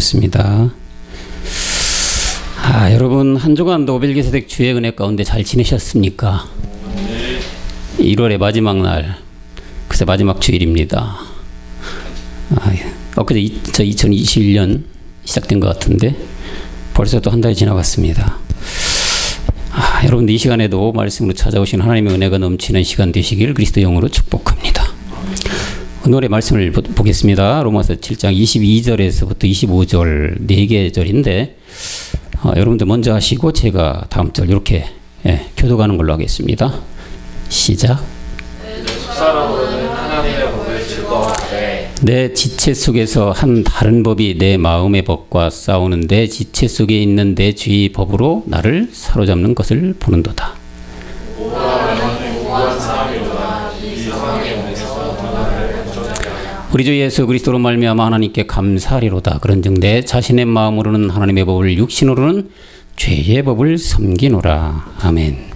수고하셨습니다. 여러분 한 주간 노벨기사댁 주의 은혜 가운데 잘 지내셨습니까? 1월의 마지막 날, 그새 마지막 주일입니다. 엊그제 2021년 시작된 것 같은데 벌써 또 한 달이 지나갔습니다. 여러분들 이 시간에도 말씀으로 찾아오신 하나님의 은혜가 넘치는 시간 되시길 그리스도 영으로 축복합니다. 오늘의 말씀을 보겠습니다. 로마서 7장 22절에서부터 25절 4개의 절인데 여러분들 먼저 하시고 제가 다음 절 이렇게 교독하는 걸로 하겠습니다. 시작. 내 지체 속에서 한 다른 법이 내 마음의 법과 싸우는 내 지체 속에 있는 내 죄의 법으로 나를 사로잡는 것을 보는도다. 우리 주 예수 그리스도로 말미암아 하나님께 감사하리로다. 그런즉 내 자신의 마음으로는 하나님의 법을, 육신으로는 죄의 법을 섬기노라. 아멘.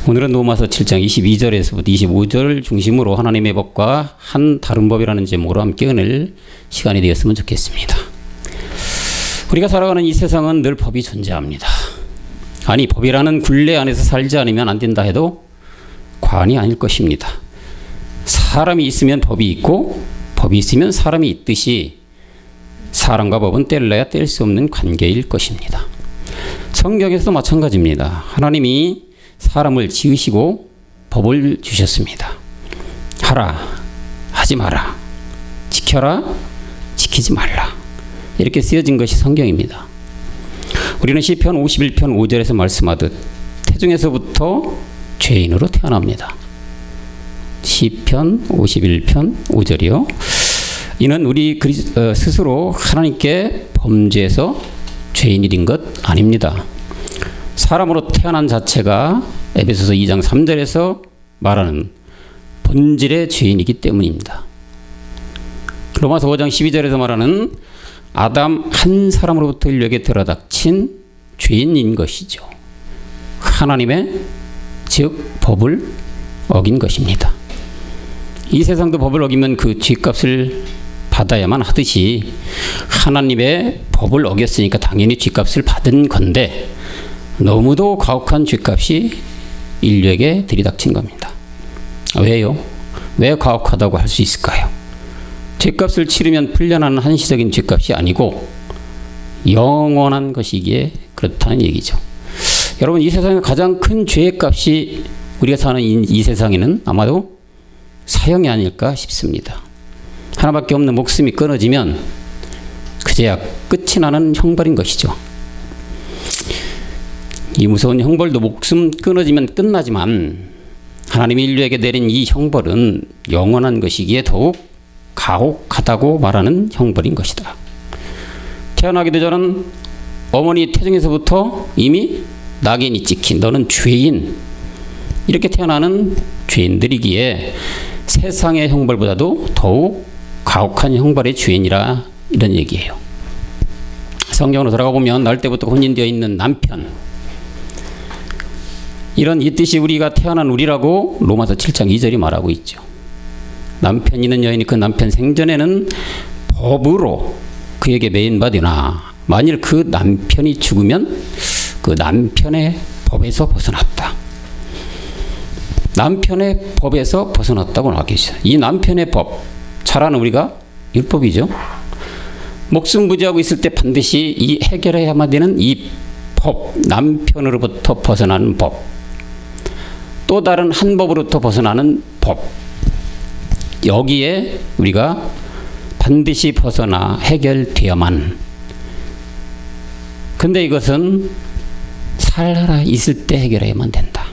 오늘은 로마서 7장 22절에서부터 25절 중심으로 하나님의 법과 한 다른 법이라는 제목으로 함께 은혜를 시간이 되었으면 좋겠습니다. 우리가 살아가는 이 세상은 늘 법이 존재합니다. 아니, 법이라는 굴레 안에서 살지 않으면 안 된다 해도 과언이 아닐 것입니다. 사람이 있으면 법이 있고 법이 있으면 사람이 있듯이 사람과 법은 뗄래야 뗄 수 없는 관계일 것입니다. 성경에서도 마찬가지입니다. 하나님이 사람을 지으시고 법을 주셨습니다. 하라, 하지 마라, 지켜라, 지키지 말라. 이렇게 쓰여진 것이 성경입니다. 우리는 시편 51편 5절에서 말씀하듯 태중에서부터 죄인으로 태어납니다. 시편 51편 5절이요. 이는 우리 스스로 하나님께 범죄해서 죄인이 된 것 아닙니다. 사람으로 태어난 자체가 에베소서 2장 3절에서 말하는 본질의 죄인이기 때문입니다. 로마서 5장 12절에서 말하는 아담 한 사람으로부터 인류에게 들어닥친 죄인인 것이죠. 하나님의 즉 법을 어긴 것입니다. 이 세상도 법을 어기면 그 죗값을 받아야만 하듯이 하나님의 법을 어겼으니까 당연히 죗값을 받은 건데 너무도 가혹한 죗값이 인류에게 들이닥친 겁니다. 왜요? 왜 가혹하다고 할 수 있을까요? 죗값을 치르면 풀려나는 한시적인 죗값이 아니고 영원한 것이기에 그렇다는 얘기죠. 여러분, 이 세상에 가장 큰 죄값이 우리가 사는 이 세상에는 아마도 사형이 아닐까 싶습니다. 하나밖에 없는 목숨이 끊어지면 그제야 끝이 나는 형벌인 것이죠. 이 무서운 형벌도 목숨 끊어지면 끝나지만 하나님이 인류에게 내린 이 형벌은 영원한 것이기에 더욱 가혹하다고 말하는 형벌인 것이다. 태어나기도 전은 어머니 태중에서부터 이미 낙인이 찍힌 너는 죄인, 이렇게 태어나는 죄인들이기에 세상의 형벌보다도 더욱 가혹한 형벌의 죄인이라 이런 얘기예요. 성경으로 돌아가 보면 날 때부터 혼인되어 있는 남편, 이런 이 뜻이 우리가 태어난 우리라고 로마서 7장 2절이 말하고 있죠. 남편 있는 여인이 그 남편 생전에는 법으로 그에게 매인받으나 만일 그 남편이 죽으면 그 남편의 법에서 벗어났다. 남편의 법에서 벗어났다고 나와 계시죠. 이 남편의 법, 잘 아는 우리가 율법이죠. 목숨 부지하고 있을 때 반드시 이 해결해야만 되는 이 법, 남편으로부터 벗어나는 법, 또 다른 한 법으로부터 벗어나는 법, 여기에 우리가 반드시 벗어나 해결되어야만. 근데 이것은 살아 있을 때 해결해야만 된다.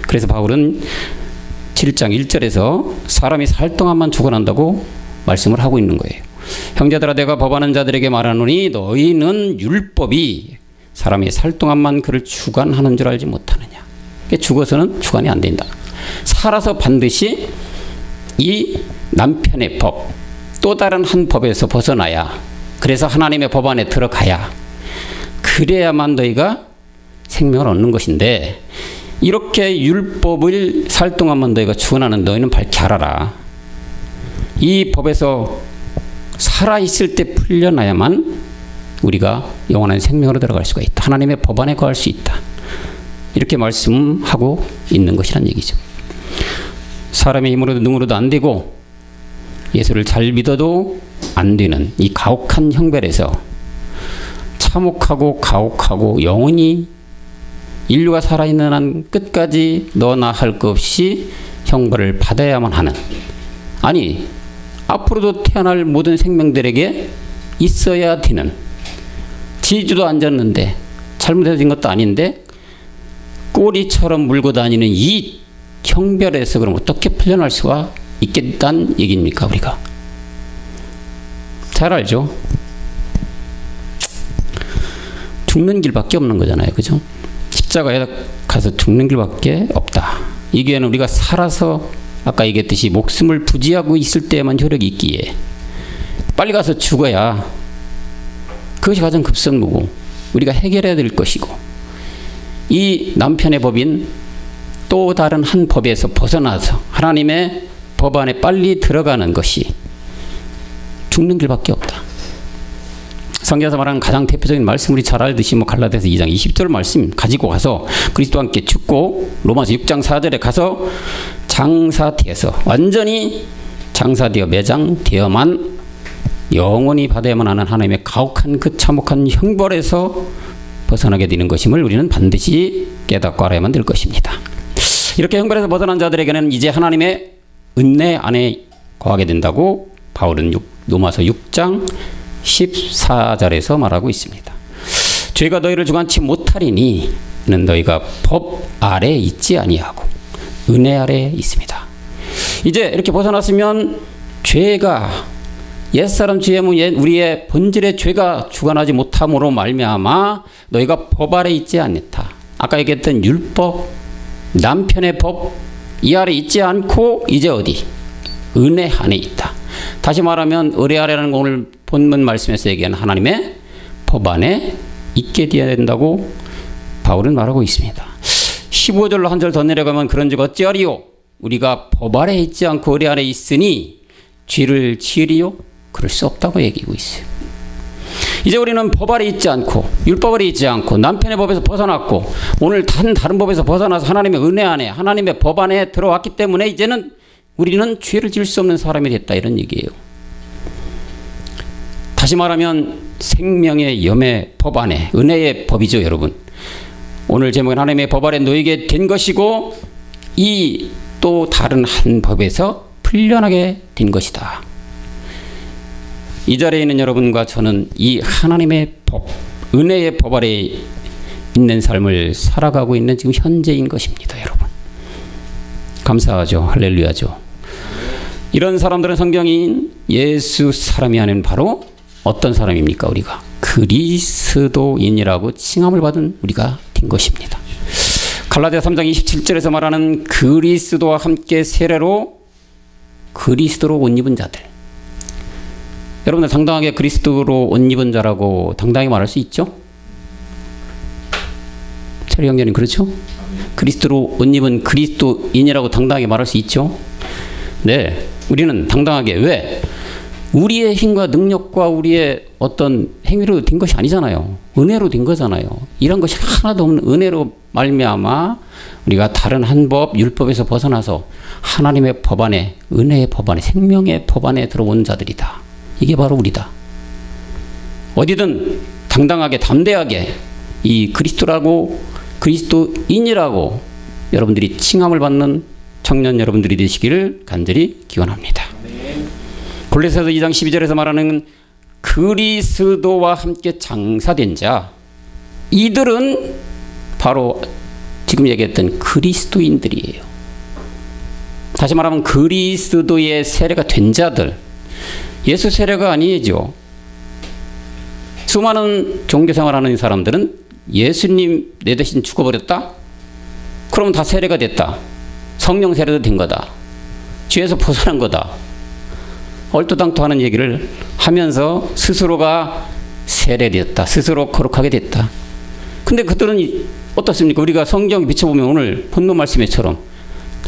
그래서 바울은 7장 1절에서 사람이 살 동안만 죽어난다고 말씀을 하고 있는 거예요. 형제들아, 내가 법하는 자들에게 말하노니 너희는 율법이 사람이 살 동안만 그를 주관하는 줄 알지 못하느냐. 죽어서는 주관이 안 된다. 살아서 반드시 이 남편의 법, 또 다른 한 법에서 벗어나야, 그래서 하나님의 법 안에 들어가야, 그래야만 너희가 생명을 얻는 것인데, 이렇게 율법을 살 동안만 너희가 주관하는 너희는 밝히 알아라. 이 법에서 살아있을 때 풀려나야만 우리가 영원한 생명으로 들어갈 수가 있다. 하나님의 법 안에 거할 수 있다. 이렇게 말씀하고 있는 것이란 얘기죠. 사람의 힘으로도 능으로도 안 되고 예수를 잘 믿어도 안 되는 이 가혹한 형벌에서 참혹하고 가혹하고 영원히 인류가 살아있는 한 끝까지 너나 할 것 없이 형벌을 받아야만 하는, 아니 앞으로도 태어날 모든 생명들에게 있어야 되는, 지지도 안 졌는데 잘못해진 것도 아닌데 꼬리처럼 물고 다니는 이 형벌에서 그럼 어떻게 풀려날 수가 있겠다는 얘기입니까? 우리가 잘 알죠. 죽는 길밖에 없는 거잖아요. 그죠? 십자가에 가서 죽는 길밖에 없다. 이 기회는 우리가 살아서 아까 얘기했듯이 목숨을 부지하고 있을 때에만 효력이 있기에 빨리 가서 죽어야 그것이 가장 급선무고 우리가 해결해야 될 것이고, 이 남편의 법인 또 다른 한 법에서 벗어나서 하나님의 법 안에 빨리 들어가는 것이 죽는 길밖에 없다. 성경에서 말하는 가장 대표적인 말씀, 우리 잘 알듯이 갈라디아서 2장 20절 말씀 가지고 가서 그리스도와 함께 죽고 로마서 6장 4절에 가서 장사되어서 완전히 장사되어 매장되어만 영원히 받아야만 하는 하나님의 가혹한 그 참혹한 형벌에서 벗어나게 되는 것임을 우리는 반드시 깨닫고 알아야만 될 것입니다. 이렇게 형벌에서 벗어난 자들에게는 이제 하나님의 은혜 안에 거하게 된다고 바울은 로마서 6장 14절에서 말하고 있습니다. 죄가 너희를 주관치 못하리니 이는 너희가 법 아래 있지 아니하고 은혜 아래 있습니다. 이제 이렇게 벗어났으면 죄가 옛사람 죄면 우리의 본질의 죄가 주관하지 못함으로 말미암아 너희가 법 아래 있지 않다. 아까 얘기했던 율법, 남편의 법 이 아래 있지 않고 이제 어디? 은혜 안에 있다. 다시 말하면 은혜 아래라는 거 오늘 본문 말씀에서 얘기하는 하나님의 법 안에 있게 되어야 된다고 바울은 말하고 있습니다. 15절로 한 절 더 내려가면 그런즉 어찌하리요? 우리가 법 아래 있지 않고 은혜 안에 있으니 죄를 지으리요? 그럴 수 없다고 얘기하고 있어요. 이제 우리는 법 아래 있지 않고 율법 아래 있지 않고 남편의 법에서 벗어났고 오늘 다른 법에서 벗어나서 하나님의 은혜 안에 하나님의 법 안에 들어왔기 때문에 이제는 우리는 죄를 지을 수 없는 사람이 됐다, 이런 얘기예요. 다시 말하면 생명의 염의 법 안에, 은혜의 법이죠, 여러분. 오늘 제목은 하나님의 법 아래 놓이게 된 것이고 이 또 다른 한 법에서 풀려나게 된 것이다. 이 자리에 있는 여러분과 저는 이 하나님의 법, 은혜의 법 아래 있는 삶을 살아가고 있는 지금 현재인 것입니다, 여러분. 감사하죠. 할렐루야죠. 이런 사람들은 성경인 예수 사람이 아닌 바로 어떤 사람입니까? 우리가 그리스도인이라고 칭함을 받은 우리가 된 것입니다. 갈라디아 3장 27절에서 말하는 그리스도와 함께 세례로 그리스도로 옷 입은 자들. 여러분들 당당하게 그리스도로 옷 입은 자라고 당당히 말할 수 있죠? 철이 형제님 그렇죠? 그리스도로 옷 입은 그리스도인이라고 당당하게 말할 수 있죠? 네, 우리는 당당하게. 왜? 우리의 힘과 능력과 우리의 어떤 행위로 된 것이 아니잖아요. 은혜로 된 거잖아요. 이런 것이 하나도 없는 은혜로 말미암아 우리가 다른 한 법, 율법에서 벗어나서 하나님의 법 안에, 은혜의 법 안에, 생명의 법 안에 들어온 자들이다. 이게 바로 우리다. 어디든 당당하게 담대하게 이 그리스도라고, 그리스도인이라고 여러분들이 칭함을 받는 청년 여러분들이 되시기를 간절히 기원합니다. 골로새서 2장 12절에서 말하는 그리스도와 함께 장사된 자, 이들은 바로 지금 얘기했던 그리스도인들이에요. 다시 말하면 그리스도의 세례가 된 자들, 예수 세례가 아니죠. 수많은 종교생활하는 사람들은 예수님 내 대신 죽어버렸다? 그럼 다 세례가 됐다. 성령 세례도 된 거다. 죄에서 벗어난 거다. 얼토당토하는 얘기를 하면서 스스로가 세례되었다. 스스로 거룩하게 됐다. 근데 그들은 어떻습니까? 우리가 성경에 비춰보면 오늘 본문 말씀에처럼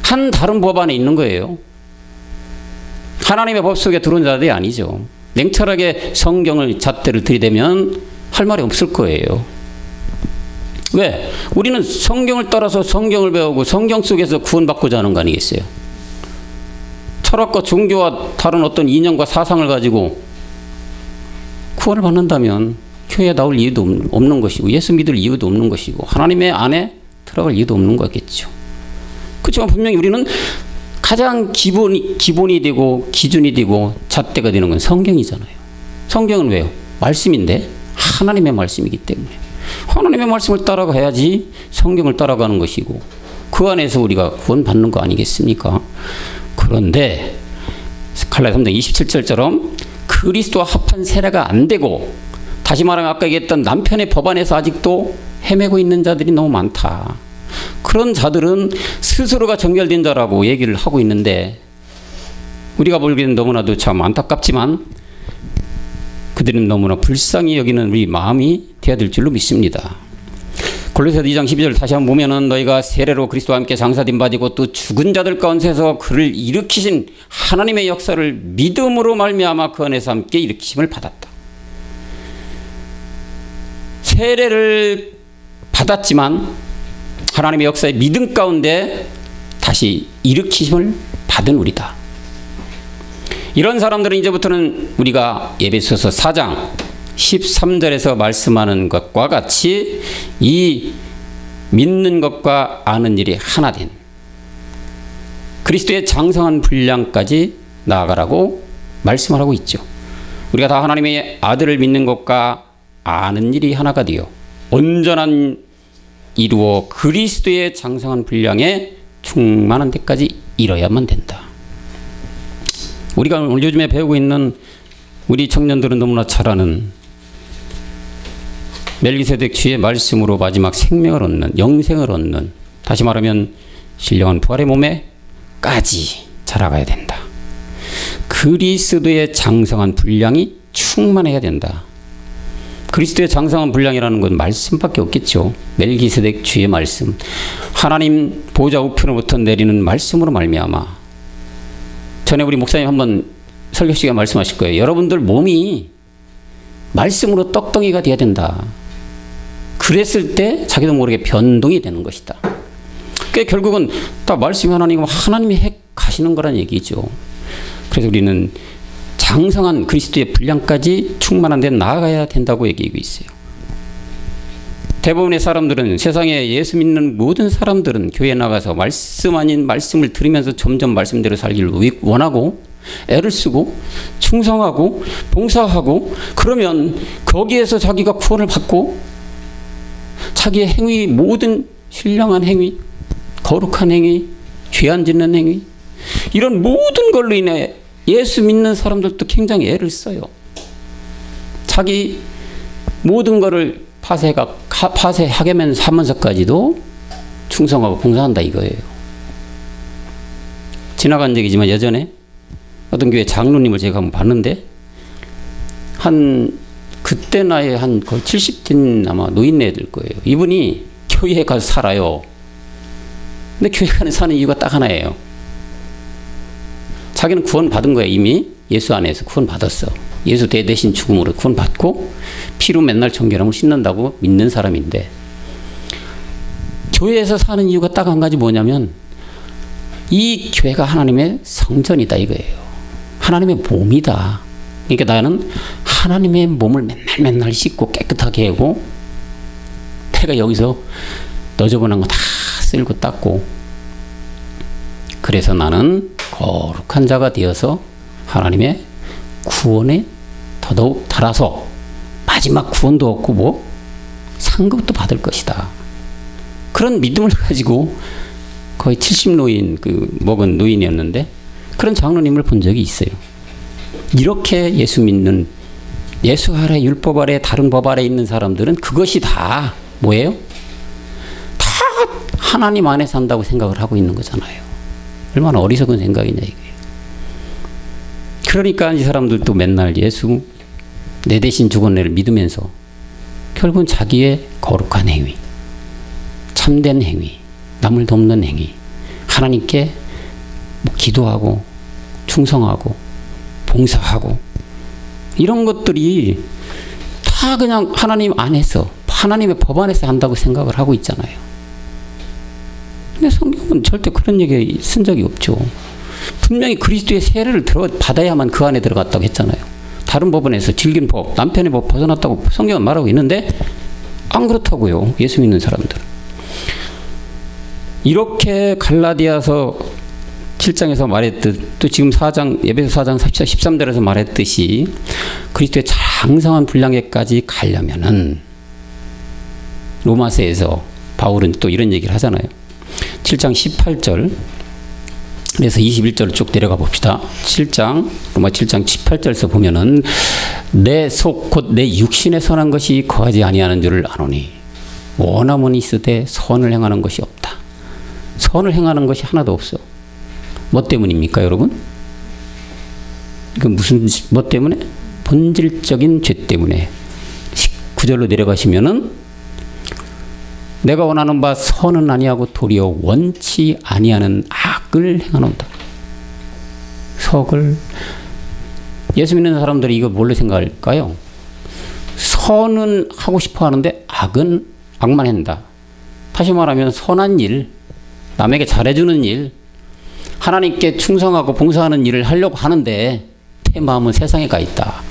한 다른 법 안에 있는 거예요. 하나님의 법 속에 들어온 자들이 아니죠. 냉철하게 성경을 잣대를 들이대면 할 말이 없을 거예요. 왜? 우리는 성경을 따라서 성경을 배우고 성경 속에서 구원받고자 하는 거 아니겠어요? 철학과 종교와 다른 어떤 이념과 사상을 가지고 구원을 받는다면 교회에 나올 이유도 없는 것이고 예수 믿을 이유도 없는 것이고 하나님의 안에 들어갈 이유도 없는 거겠죠. 그렇지만 분명히 우리는 가장 기본이 되고 기준이 되고 잣대가 되는 건 성경이잖아요. 성경은 왜요? 말씀인데 하나님의 말씀이기 때문에 하나님의 말씀을 따라가야지 성경을 따라가는 것이고 그 안에서 우리가 구원받는 거 아니겠습니까? 그런데 갈라디아 3장 27절처럼 그리스도와 합한 세례가 안 되고 다시 말하면 아까 얘기했던 남편의 법 안에서 아직도 헤매고 있는 자들이 너무 많다. 그런 자들은 스스로가 정결된 자라고 얘기를 하고 있는데 우리가 보기에는 너무나도 참 안타깝지만 그들은 너무나 불쌍히 여기는 우리 마음이 되어야 될 줄로 믿습니다. 골로새서 2장 12절 다시 한번 보면은 너희가 세례로 그리스도와 함께 장사된 바디고 또 죽은 자들 가운데서 그를 일으키신 하나님의 역사를 믿음으로 말미암아 그 안에서 함께 일으키심을 받았다. 세례를 받았지만 하나님의 역사의 믿음 가운데 다시 일으키심을 받은 우리다. 이런 사람들은 이제부터는 우리가 에베소서 4장 13절에서 말씀하는 것과 같이 이 믿는 것과 아는 일이 하나 된 그리스도의 장성한 분량까지 나아가라고 말씀을 하고 있죠. 우리가 다 하나님의 아들을 믿는 것과 아는 일이 하나가 되어 온전한 이루어 그리스도의 장성한 분량에 충만한 데까지 이뤄야만 된다. 우리가 오늘 요즘에 배우고 있는 우리 청년들은 너무나 잘 아는 멜기세덱 주의 말씀으로 마지막 생명을 얻는 영생을 얻는 다시 말하면 신령한 부활의 몸에까지 자라가야 된다. 그리스도의 장성한 분량이 충만해야 된다. 그리스도의 장성한 분량이라는 건 말씀밖에 없겠죠. 멜기세덱 주의 말씀, 하나님 보좌 우편으로부터 내리는 말씀으로 말미암아. 전에 우리 목사님 한번 설교 시간에 말씀하실 거예요. 여러분들 몸이 말씀으로 떡덩이가 돼야 된다. 그랬을 때 자기도 모르게 변동이 되는 것이다. 그러니까 결국은 다 말씀이 하나님이고 하나님이 해 가시는 거란 얘기죠. 그래서 우리는 장성한 그리스도의 분량까지 충만한 데 나아가야 된다고 얘기하고 있어요. 대부분의 사람들은 세상에 예수 믿는 모든 사람들은 교회에 나가서 말씀 아닌 말씀을 들으면서 점점 말씀대로 살기를 원하고 애를 쓰고 충성하고 봉사하고 그러면 거기에서 자기가 구원을 받고 자기의 행위 모든 신령한 행위 거룩한 행위 죄 안 짓는 행위 이런 모든 걸로 인해 예수 믿는 사람들도 굉장히 애를 써요. 자기 모든 것을 파쇄하게 하면서까지도 충성하고 봉사한다 이거예요. 지나간 적이지만 예전에 어떤 교회 장로님을 제가 한번 봤는데 그때 나이에 거의 70된 아마 노인네 될 거예요. 이분이 교회에 가서 살아요. 근데 교회 가서 사는 이유가 딱 하나예요. 자기는 구원 받은 거예요. 이미 예수 안에서 구원 받았어. 예수 대신 죽음으로 구원 받고 피로 맨날 정결함을 씻는다고 믿는 사람인데 교회에서 사는 이유가 딱 한 가지 뭐냐면 이 교회가 하나님의 성전이다 이거예요. 하나님의 몸이다. 그러니까 나는 하나님의 몸을 맨날 씻고 깨끗하게 하고 내가 여기서 너저분한 거 다 쓸고 닦고 그래서 나는 거룩한 자가 되어서 하나님의 구원에 더더욱 달아서 마지막 구원도 얻고 상급도 받을 것이다. 그런 믿음을 가지고 거의 70노인 먹은 노인이었는데 그런 장로님을 본 적이 있어요. 이렇게 예수 믿는 예수 아래 율법 아래 다른 법 아래 있는 사람들은 그것이 다 뭐예요? 다 하나님 안에 산다고 생각을 하고 있는 거잖아요. 얼마나 어리석은 생각이냐 이거예요. 그러니까 이 사람들도 맨날 예수 내 대신 죽은 애를 믿으면서 결국은 자기의 거룩한 행위, 참된 행위, 남을 돕는 행위, 하나님께 기도하고 충성하고 봉사하고 이런 것들이 다 다 그냥 하나님 안에서, 하나님의 법 안에서 한다고 생각을 하고 있잖아요. 근데 성경은 절대 그런 얘기 쓴 적이 없죠. 분명히 그리스도의 세례를 받아야만 그 안에 들어갔다고 했잖아요. 다른 법원에서 질긴 법, 남편의 법 벗어났다고 성경은 말하고 있는데 안 그렇다고요. 예수 믿는 사람들은. 이렇게 갈라디아서 7장에서 말했듯, 또 지금 4장, 에베소 4장 13절에서 말했듯이 그리스도의 장성한 분량에까지 가려면은 로마서에서 바울은 또 이런 얘기를 하잖아요. 7장 18절, 그래서 21절을 쭉 내려가 봅시다. 7장, 로마 7장 18절에서 보면은 내 속 곧 내 육신에 선한 것이 거하지 아니하는 줄을 아노니 원함은 있으되 선을 행하는 것이 없다. 선을 행하는 것이 하나도 없어. 뭐 때문입니까, 여러분? 이건 뭐 때문에? 본질적인 죄 때문에. 19절로 내려가시면은 내가 원하는 바 선은 아니하고 도리어 원치 아니하는 악을 행하노다. 석을. 예수 믿는 사람들이 이거 뭘로 생각할까요? 선은 하고 싶어 하는데 악은 악만 한다. 다시 말하면 선한 일, 남에게 잘해주는 일, 하나님께 충성하고 봉사하는 일을 하려고 하는데 내 마음은 세상에 가 있다.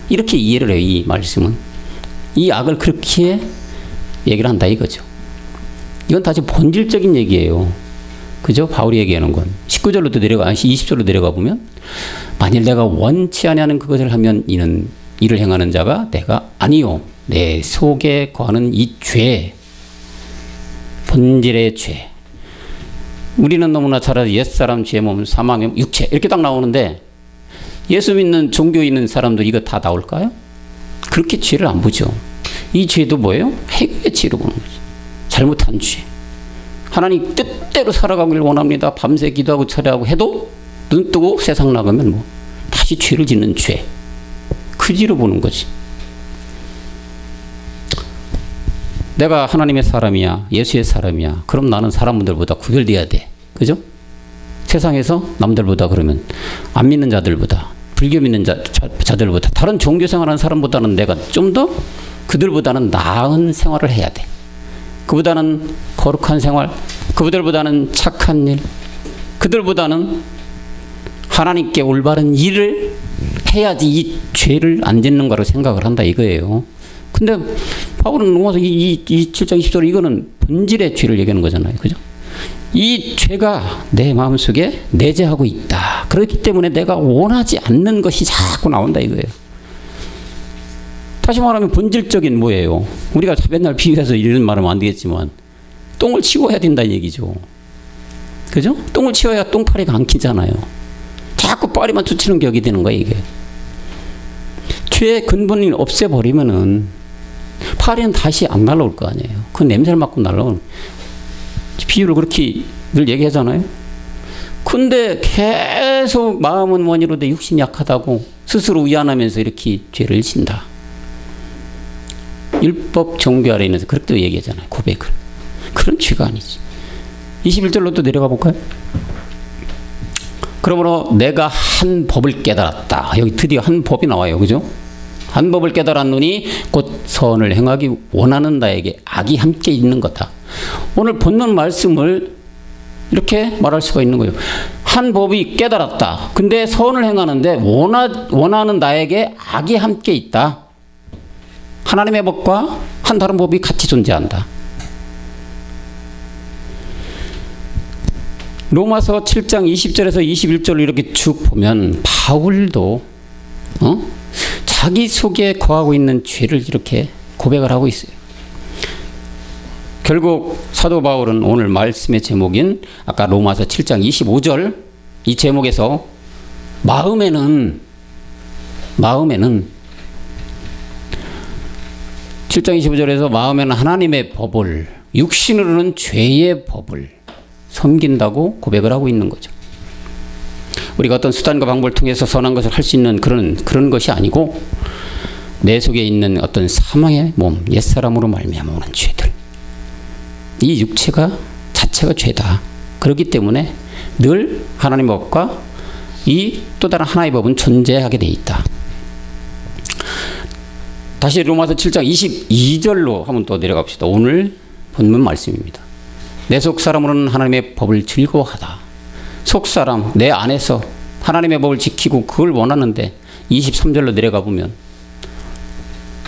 이렇게 이해를 해요, 이 말씀은. 이 악을 그렇게 얘기를 한다 이거죠. 이건 다시 본질적인 얘기예요. 그죠? 바울이 얘기하는 건. 19절로 내려가, 20절로 내려가 보면 만일 내가 원치 아니하는 그것을 하면 이는 이를 행하는 자가 내가 아니요. 내 속에 거하는 이 죄, 본질의 죄. 우리는 너무나 잘 알아요. 옛사람 죄 몸 사망의 육체 이렇게 딱 나오는데 예수 믿는 종교에 있는 사람들 이거 다 나올까요? 그렇게 죄를 안 보죠. 이 죄도 뭐예요? 해결의 죄로 보는 거죠. 잘못한 죄. 하나님 뜻대로 살아가길 원합니다. 밤새 기도하고 철회하고 해도 눈 뜨고 세상 나가면 뭐 다시 죄를 짓는 죄. 그 죄로 보는 거지. 내가 하나님의 사람이야, 예수의 사람이야. 그럼 나는 사람들보다 구별돼야 돼. 그죠? 세상에서 남들보다, 그러면 안 믿는 자들보다, 불교 믿는 자들보다, 다른 종교 생활하는 사람보다는 내가 좀 더 그들보다는 나은 생활을 해야 돼. 그보다는 거룩한 생활, 그들보다는 착한 일, 그들보다는 하나님께 올바른 일을 해야지 이 죄를 안 짓는 거라고 생각을 한다 이거예요. 근데 바울은 로마서 이 7장 10절 이거는 본질의 죄를 얘기하는 거잖아요. 그죠? 이 죄가 내 마음속에 내재하고 있다. 그렇기 때문에 내가 원하지 않는 것이 자꾸 나온다 이거예요. 다시 말하면 본질적인 뭐예요? 우리가 맨날 비유해서 이런 말하면 안 되겠지만 똥을 치워야 된다는 얘기죠. 그죠? 똥을 치워야 똥파리가 안 키잖아요. 자꾸 파리만 쫓치는 격이 되는 거야 이게. 죄의 근본을 없애버리면은 파리는 다시 안 날아올 거 아니에요. 그 냄새를 맡고 날아오는. 비유를 그렇게 늘 얘기하잖아요. 근데 계속 마음은 원이로되 육신이 약하다고 스스로 위안하면서 이렇게 죄를 진다. 율법 종교 아래 있는 그렇게 얘기하잖아요. 고백을. 그런 죄가 아니지. 21절로 또 내려가 볼까요? 그러므로 내가 한 법을 깨달았다. 여기 드디어 한 법이 나와요. 그죠? 한 법을 깨달았노니 곧 선을 행하기 원하는 나에게 악이 함께 있는 거다. 오늘 본문 말씀을 이렇게 말할 수가 있는 거예요. 한 법이 깨달았다. 근데 선을 행하는데 원하는 나에게 악이 함께 있다. 하나님의 법과 한 다른 법이 같이 존재한다. 로마서 7장 20절에서 21절을 이렇게 쭉 보면 바울도 자기 속에 거하고 있는 죄를 이렇게 고백을 하고 있어요. 결국 사도 바울은 오늘 말씀의 제목인 아까 로마서 7장 25절 이 제목에서 마음에는 7장 25절에서 마음에는 하나님의 법을, 육신으로는 죄의 법을 섬긴다고 고백을 하고 있는 거죠. 우리가 어떤 수단과 방법을 통해서 선한 것을 할 수 있는 그런 것이 아니고 내 속에 있는 어떤 사망의 몸, 옛사람으로 말미암아 오는 죄들. 이 육체가 자체가 죄다. 그렇기 때문에 늘 하나님의 법과 이 또 다른 하나의 법은 존재하게 돼 있다. 다시 로마서 7장 22절로 한번 또 내려갑시다. 오늘 본문 말씀입니다. 내 속사람으로는 하나님의 법을 즐거워하다. 속사람, 내 안에서 하나님의 법을 지키고 그걸 원하는데 23절로 내려가 보면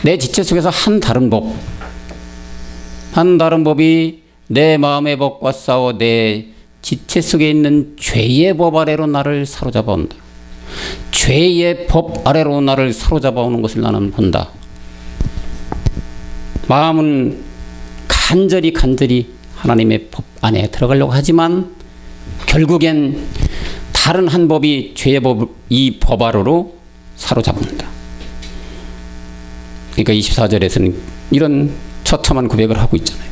내 지체 속에서 한 다른 법이 내 마음의 법과 싸워 내 지체 속에 있는 죄의 법 아래로 나를 사로잡아 온다. 죄의 법 아래로 나를 사로잡아 오는 것을 나는 본다. 마음은 간절히 하나님의 법 안에 들어가려고 하지만 결국엔 다른 한 법이 죄의 법, 이 법 아래로 사로잡는다. 그러니까 24절에서는 이런 처참한 고백을 하고 있잖아요.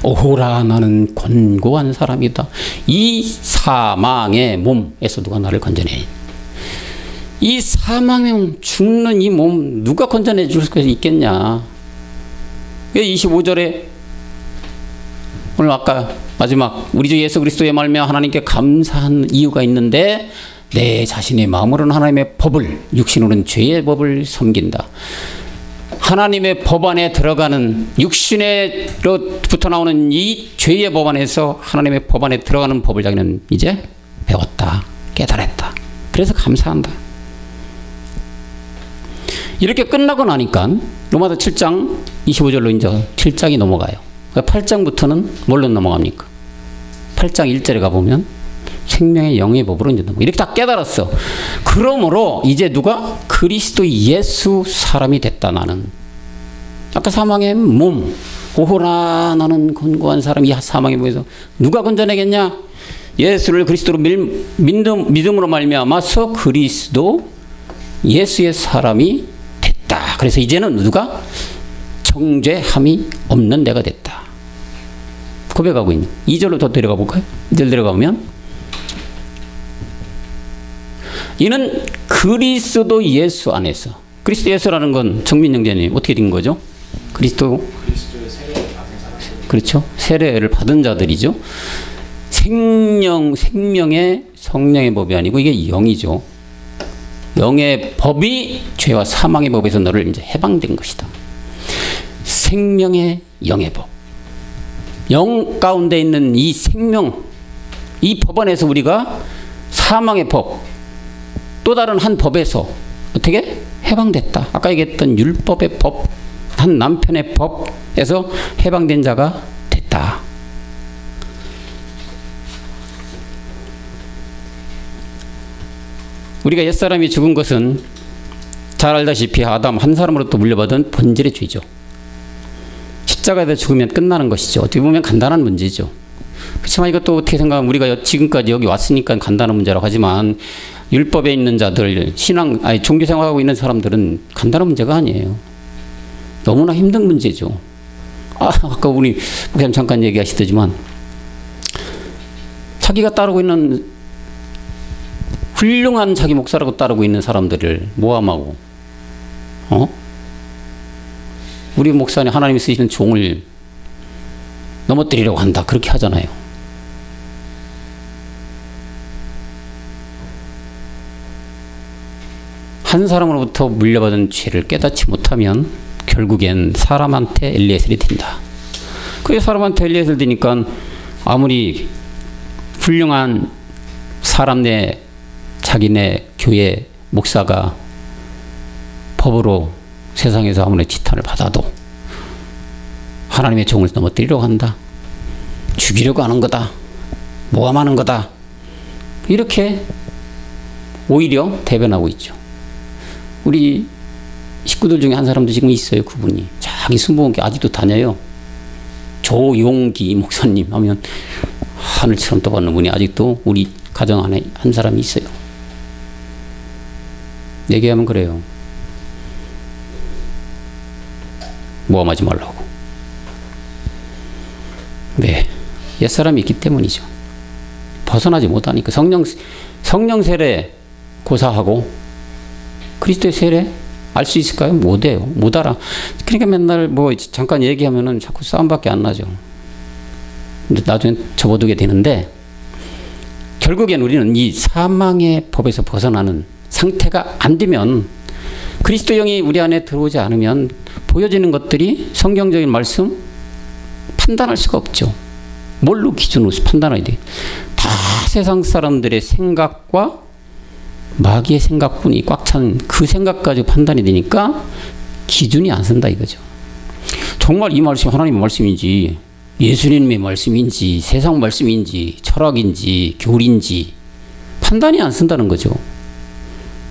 오호라 나는 권고한 사람이다. 이 사망의 몸에서 누가 나를 건져내? 이 사망의 몸, 죽는 이 몸 누가 건져내 줄 수 있겠냐? 25절에 오늘 아까 마지막 우리 주 예수 그리스도의 말미암아 하나님께 감사한 이유가 있는데 내 자신의 마음으로는 하나님의 법을, 육신으로는 죄의 법을 섬긴다. 하나님의 법 안에 들어가는 육신으로부터 나오는 이 죄의 법 안에서 하나님의 법 안에 들어가는 법을 자기는 이제 배웠다, 깨달았다. 그래서 감사한다. 이렇게 끝나고 나니까 로마서 7장 25절로 이제 7장이 넘어가요. 8장부터는 뭘로 넘어갑니까? 8장 1절에 가보면 생명의 영의 법으로 이제 넘어가. 이렇게 다 깨달았어. 그러므로 이제 누가? 그리스도 예수 사람이 됐다 나는. 아까 사망의 몸, 오호라 나는 권고한 사람, 이 사망의 몸에서 누가 건져내겠냐? 예수를 그리스도로 믿음으로 말미암아서 그리스도 예수의 사람이 됐다. 그래서 이제는 누가? 정죄함이 없는 내가 됐다. 고백하고 있는. 2절로 더 내려가 볼까요? 2절 내려가면 이는 그리스도 예수 안에서. 그리스도 예수라는 건 정민영재님 어떻게 된 거죠? 그리스도의 세례를 받은 사람. 그렇죠. 세례를 받은 자들이죠. 생명의 성령의 법이 아니고 이게 영이죠. 영의 법이 죄와 사망의 법에서 너를 이제 해방된 것이다. 생명의 영의 법. 영 가운데 있는 이 생명, 이 법 안에서 우리가 사망의 법, 또 다른 한 법에서 어떻게 해방됐다. 아까 얘기했던 율법의 법, 한 남편의 법에서 해방된 자가 됐다. 우리가 옛사람이 죽은 것은 잘 알다시피 아담 한 사람으로부터 물려받은 본질의 죄죠. 십자가에서 죽으면 끝나는 것이죠. 어떻게 보면 간단한 문제죠. 그렇지만 이것도 어떻게 생각하면 우리가 지금까지 여기 왔으니까 간단한 문제라고 하지만 율법에 있는 자들, 종교 생활하고 있는 사람들은 간단한 문제가 아니에요. 너무나 힘든 문제죠. 아까 우리 목사님 잠깐 얘기하시더지만 자기가 따르고 있는 훌륭한 자기 목사라고 따르고 있는 사람들을 모함하고 우리 목사님 하나님이 쓰시는 종을 넘어뜨리려고 한다. 그렇게 하잖아요. 한 사람으로부터 물려받은 죄를 깨닫지 못하면 결국엔 사람한테 엘리에셀이 된다. 그게 사람한테 엘리에셀 되니까 아무리 훌륭한 사람 자기네 교회 목사가 법으로 세상에서 아무리 지탄을 받아도 하나님의 종을 넘어뜨리려고 한다. 죽이려고 하는 거다. 모함하는 거다. 이렇게 오히려 대변하고 있죠. 우리 식구들 중에 한 사람도 지금 있어요. 그분이 자기 순복음교회 아직도 다녀요. 조용기 목사님 하면 하늘처럼 떠받는 분이 아직도 우리 가정 안에 한 사람이 있어요. 얘기하면 그래요. 모함하지 말라고. 네, 옛사람이 있기 때문이죠. 벗어나지 못하니까. 성령 세례 고사하고 그리스도의 세례 알 수 있을까요? 못해요. 못 알아. 그러니까 맨날 뭐 잠깐 얘기하면은 자꾸 싸움밖에 안 나죠. 근데 나중에 접어두게 되는데 결국엔 우리는 이 사망의 법에서 벗어나는 상태가 안 되면 그리스도 영이 우리 안에 들어오지 않으면 보여지는 것들이 성경적인 말씀 판단할 수가 없죠. 뭘로 기준으로 판단해야 돼? 다 세상 사람들의 생각과 마귀의 생각뿐이 꽉 찬 그 생각 가지고 판단이 되니까 기준이 안 선다 이거죠. 정말 이 말씀이 하나님의 말씀인지 예수님의 말씀인지 세상 말씀인지 철학인지 교리인지 판단이 안 쓴다는 거죠.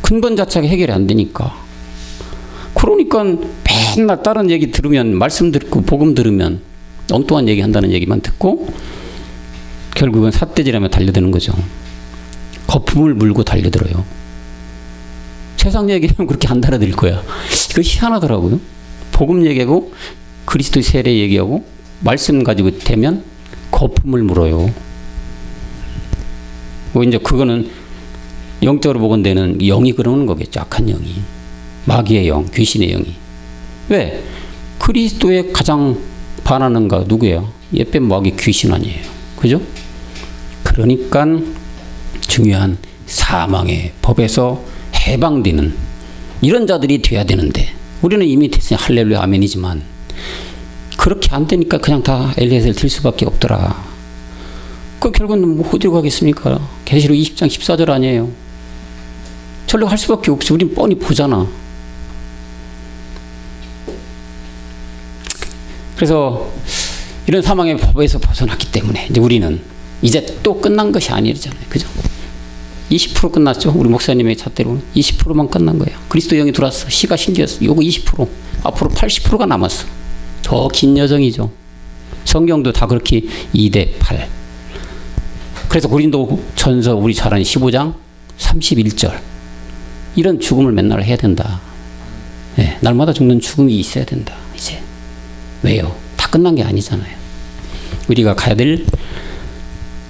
근본 자체가 해결이 안 되니까. 그러니까 맨날 다른 얘기 들으면 말씀 듣고 복음 들으면 엉뚱한 얘기 한다는 얘기만 듣고 결국은 삿대질하며 달려드는 거죠. 거품을 물고 달려들어요. 세상 얘기하면 그렇게 안 달아들 거야. 이거 희한하더라고요. 복음 얘기하고 그리스도의 세례 얘기하고 말씀 가지고 되면 거품을 물어요. 뭐 이제 그거는 영적으로 보건되는 영이 그러는 거겠죠. 악한 영이. 마귀의 영, 귀신의 영이. 왜? 그리스도에 가장 반하는가 누구예요? 옛뱀 마귀 귀신 아니에요. 그죠? 그러니까 중요한 사망의 법에서 해방되는 이런 자들이 돼야 되는데 우리는 이미 됐으니 할렐루야 아멘이지만 그렇게 안 되니까 그냥 다 엘리에셀 들 수밖에 없더라. 그 결국은 뭐 어디로 가겠습니까? 계시록 20장 14절 아니에요. 절로 할 수밖에 없어. 우린 뻔히 보잖아. 그래서 이런 사망의 법에서 벗어났기 때문에 이제 우리는 이제 또 끝난 것이 아니잖아요. 그죠? 20% 끝났죠. 우리 목사님의 잣대로는 20%만 끝난 거예요. 그리스도 영이 들어왔어. 시가 신기했어. 요거 20%. 앞으로 80%가 남았어. 더 긴 여정이죠. 성경도 다 그렇게 2대 8. 그래서 고린도 전서 우리 잘 아는 15장 31절. 이런 죽음을 맨날 해야 된다. 네, 날마다 죽는 죽음이 있어야 된다. 이제. 왜요? 다 끝난 게 아니잖아요. 우리가 가야 될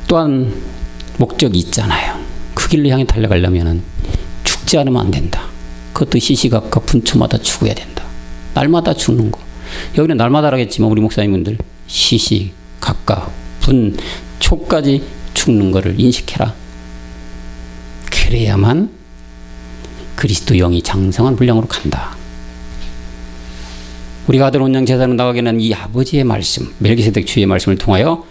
또한 목적이 있잖아요. 그 길로 향해 달려가려면 죽지 않으면 안 된다. 그것도 시시각각 분초마다 죽어야 된다. 날마다 죽는 거. 여기는 날마다라겠지만 우리 목사님분들 시시각각 분초까지 죽는 거를 인식해라. 그래야만 그리스도 영이 장성한 분량으로 간다. 우리가 아들 온영 제사로 나가게는 이 아버지의 말씀, 멜기세덱 주의 말씀을 통하여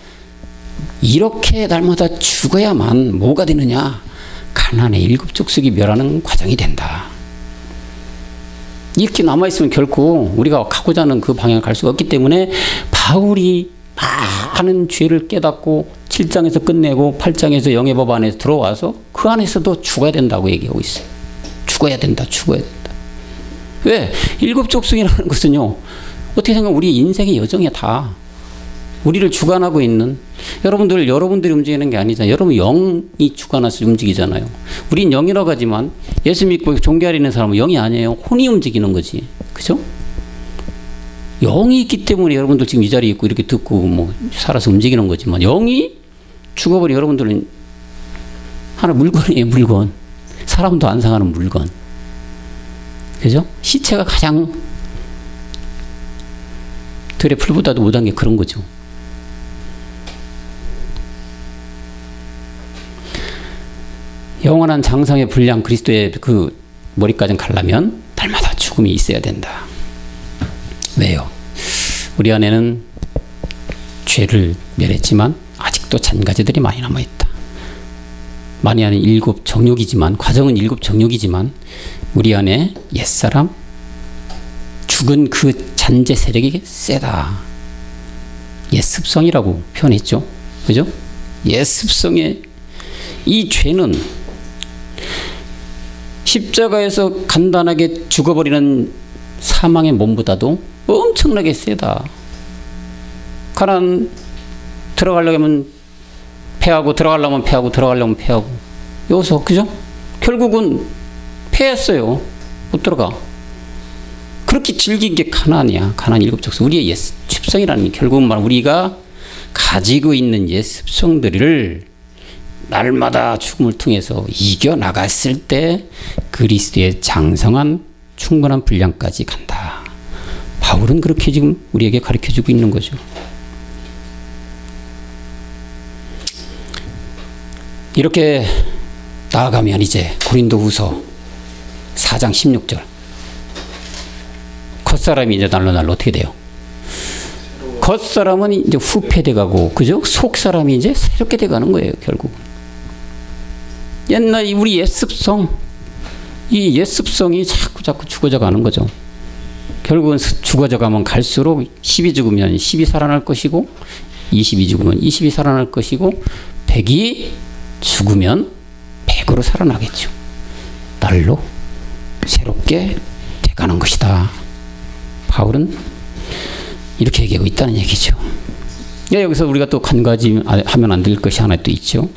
이렇게 날마다 죽어야만 뭐가 되느냐? 가나안의 7족속이 멸하는 과정이 된다. 이렇게 남아있으면 결코 우리가 가고자 하는 그 방향을 갈 수가 없기 때문에 바울이 많은 죄를 깨닫고 7장에서 끝내고 8장에서 영의 법 안에 들어와서 그 안에서도 죽어야 된다고 얘기하고 있어요. 죽어야 된다. 죽어야 된다. 왜? 7족속이라는 것은요. 어떻게 생각하면 우리 인생의 여정이야 다. 우리를 주관하고 있는 여러분들이 움직이는 게 아니잖아요. 여러분 영이 주관해서 움직이잖아요. 우린 영이라고 하지만 예수 믿고 종교하려 있는 사람은 영이 아니에요. 혼이 움직이는 거지. 그죠? 영이 있기 때문에 여러분들 지금 이 자리에 있고 이렇게 듣고 뭐 살아서 움직이는 거지만 영이 죽어버린 여러분들은 하나 물건이에요. 물건. 사람도 안 상하는 물건. 그죠? 시체가 가장 들의 풀보다도 못한 게 그런 거죠. 영원한 장성의 분량 그리스도의 그 머리까지 가려면 날마다 죽음이 있어야 된다. 왜요? 우리 안에는 죄를 멸했지만 아직도 잔가지들이 많이 남아있다. 많이 하는 7 정욕이지만 과정은 7 정욕이지만 우리 안에 옛사람 죽은 그 잔재 세력이 세다. 옛습성이라고 표현했죠. 그죠? 옛습성의 이 죄는 십자가에서 간단하게 죽어버리는 사망의 몸보다도 엄청나게 세다. 가난 들어가려면 패하고 들어가려면 패하고 들어가려면 패하고 여기서 그죠? 결국은 패했어요. 못 들어가. 그렇게 질긴 게 가나안이야. 가나안 7족속. 우리의 옛 습성이라는 게 결국은 말 우리가 가지고 있는 옛 습성들을 날마다 죽음을 통해서 이겨나갔을 때 그리스도의 장성한 충분한 분량까지 간다. 바울은 그렇게 지금 우리에게 가르쳐주고 있는 거죠. 이렇게 나아가면 이제 고린도후서 4장 16절 겉사람이 이제 날로 어떻게 돼요? 겉사람은 이제 후패돼 가고, 그죠? 속사람이 이제 새롭게 돼 가는 거예요, 결국. 옛날 우리 옛습성, 이 옛습성이 자꾸 죽어져 가는 거죠. 결국은 죽어져 가면 갈수록 10이 죽으면 10이 살아날 것이고, 20이 죽으면 20이 살아날 것이고, 100이 죽으면 100으로 살아나겠죠. 날로 새롭게 돼가는 것이다. 바울은 이렇게 얘기하고 있다는 얘기죠. 여기서 우리가 또 한 가지 하면 안 될 것이 하나 또 있죠.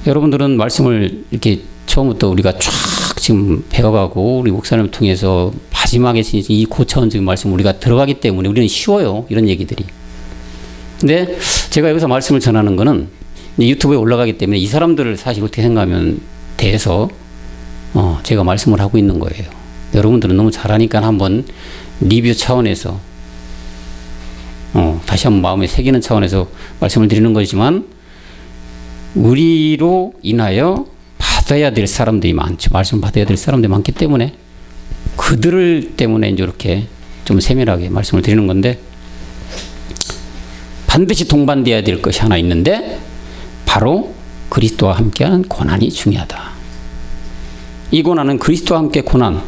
여러분들은 말씀을 이렇게 처음부터 우리가 쫙 지금 배워가고 우리 목사님을 통해서 마지막에 이 고차원적인 말씀 우리가 들어가기 때문에 우리는 쉬워요. 이런 얘기들이. 근데 제가 여기서 말씀을 전하는 거는 유튜브에 올라가기 때문에 이 사람들을 사실 어떻게 생각하면 대해서 제가 말씀을 하고 있는 거예요. 여러분들은 너무 잘하니까 한번 리뷰 차원에서 다시 한번 마음에 새기는 차원에서 말씀을 드리는 거지만, 우리로 인하여 받아야 될 사람들이 많죠. 말씀 받아야 될 사람들이 많기 때문에 그들을 때문에 이제 이렇게 좀 세밀하게 말씀을 드리는 건데, 반드시 동반되어야 될 것이 하나 있는데 바로 그리스도와 함께하는 고난이 중요하다. 이 고난은 그리스도와 함께 고난,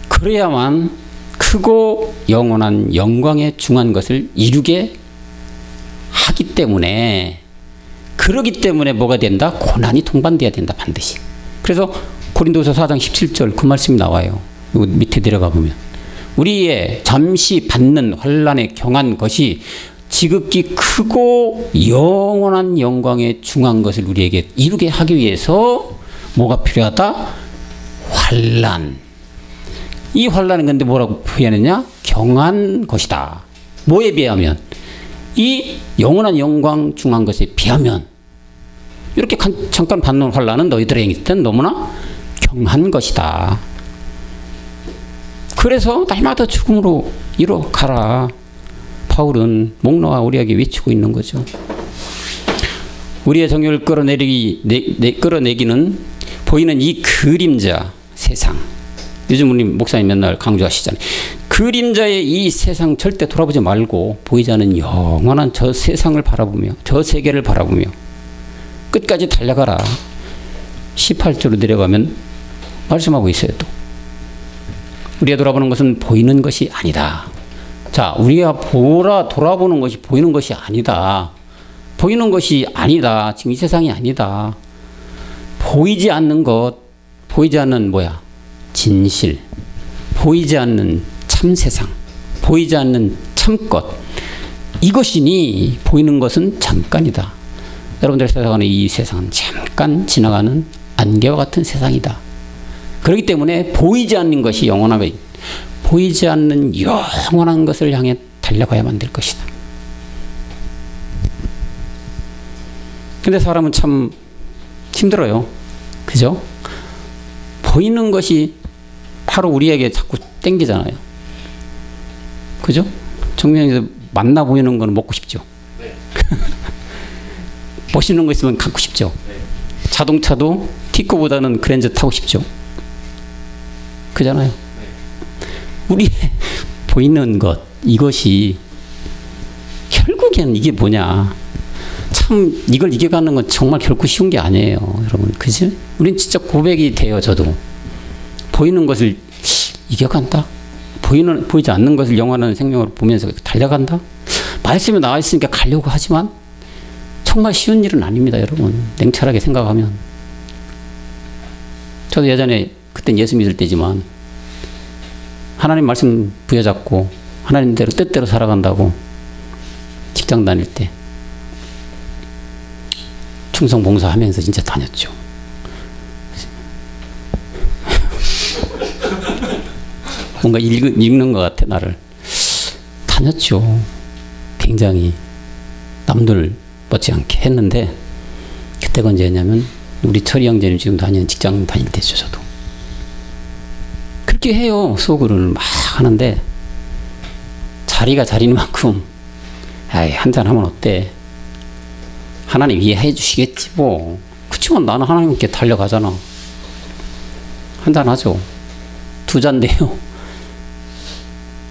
그래야만 크고 영원한 영광에 중한 것을 이루게 하기 때문에, 그러기 때문에 뭐가 된다? 고난이 동반돼야 된다, 반드시. 그래서 고린도서 4장 17절 그 말씀이 나와요. 이거 밑에 내려가 보면, 우리의 잠시 받는 환난에 경한 것이 지극히 크고 영원한 영광에 중한 것을 우리에게 이루게 하기 위해서 뭐가 필요하다? 환난. 이 환난은 근데 뭐라고 표현했냐? 경한 것이다. 뭐에 비하면? 이 영원한 영광 중한 것에 비하면. 이렇게 잠깐 받는 환난은 너희들에게 너무나 경한 것이다. 그래서 날마다 죽음으로 이뤄가라. 바울은 목 놓아 우리에게 외치고 있는 거죠. 우리의 정욕을 끌어내기는 보이는 이 그림자 세상. 요즘 우리 목사님 맨날 강조하시잖아요. 그림자의 이 세상 절대 돌아보지 말고 보이지 않는 영원한 저 세상을 바라보며, 저 세계를 바라보며 끝까지 달려가라. 18절로 내려가면 말씀하고 있어요. 또 우리가 돌아보는 것은 보이는 것이 아니다. 자, 우리가 돌아보는 것이 보이는 것이 아니다. 보이는 것이 아니다. 지금 이 세상이 아니다. 보이지 않는 것, 보이지 않는 뭐야? 진실. 보이지 않는 참 세상. 보이지 않는 참것. 이것이니 보이는 것은 잠깐이다. 여러분들 살아가는 이 세상은 잠깐 지나가는 안개와 같은 세상이다. 그렇기 때문에 보이지 않는 것이 영원하게, 보이지 않는 영원한 것을 향해 달려가야만 될 것이다. 근데 사람은 참 힘들어요. 그죠? 보이는 것이 바로 우리에게 자꾸 땡기잖아요. 그죠? 정면에서 만나 보이는 건 먹고 싶죠. 네. 멋있는 거 있으면 갖고 싶죠. 네. 자동차도 티코보다는 그랜저 타고 싶죠. 그잖아요. 네. 우리 보이는 것, 이것이 결국엔 이게 뭐냐. 참 이걸 이겨가는 건 정말 결코 쉬운 게 아니에요. 여러분. 그지? 우린 진짜 고백이 돼요. 저도. 보이는 것을 이겨간다. 보이지 않는 것을 영원한 생명으로 보면서 달려간다. 말씀이 나와 있으니까 가려고 하지만 정말 쉬운 일은 아닙니다. 여러분. 냉철하게 생각하면. 저도 예전에 그땐 예수 믿을 때지만 하나님 말씀 부여잡고 하나님대로 뜻대로 살아간다고 직장 다닐 때 충성 봉사하면서 진짜 다녔죠. 뭔가 읽는 것 같아, 나를. 다녔죠. 굉장히 남들 못지않게 했는데, 그때가 언제였냐면 우리 철이 형제님 지금 다니는 직장 다닐 때죠. 저도 그렇게 해요. 속으로는 막 하는데 자리가 자리만큼 한잔 하면 어때? 하나님 이해해 주시겠지 뭐. 그치만 나는 하나님께 달려가잖아. 한잔 하죠. 2잔데요.